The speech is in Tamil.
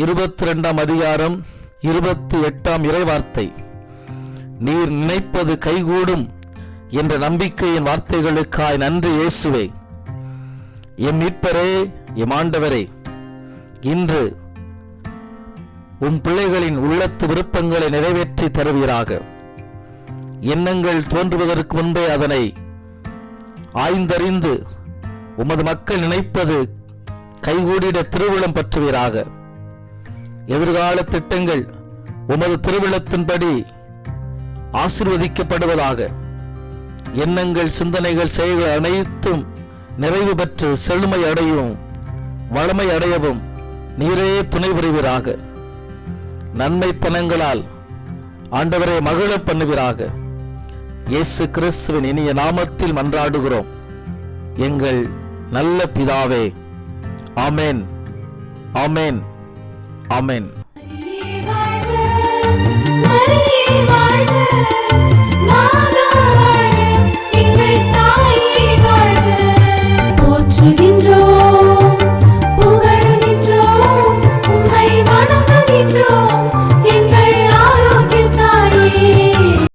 22ஆம் அதிகாரம் 28ஆம் இறைவார்த்தை. நீர் நினைப்பது கைகூடும் என்ற நம்பிக்கையின் வார்த்தைகளுக்காய் நன்றி இயேசுவே. எம் மீட்பரே, எம் ஆண்டவரே, இன்று உம் பிள்ளைகளின் உள்ளத்து விருப்பங்களை நிறைவேற்றி தருவீராக. எண்ணங்கள் தோன்றுவதற்கு முன்பே அதனை ஆய்ந்தறிந்து உமது மக்கள் நினைப்பது கைகூடிட திருவிழம் பற்றுவீராக. எதிர்கால திட்டங்கள் உமது திருவிழத்தின்படி ஆசீர்வதிக்கப்படுவதாக. எண்ணங்கள், சிந்தனைகள், செயல்கள் அனைத்தும் நிறைவு பெற்று செழுமை அடையும் வளமை அடையவும் நீரே துணை புரிவீராக. நன்மைத்தனங்களால் ஆண்டவரை மகிழ பண்ணுவீராக. இயேசு கிறிஸ்துவின் இனிய நாமத்தில் மன்றாடுகிறோம் எங்கள் நல்ல பிதாவே. ஆமென், ஆமென், ஆமென்.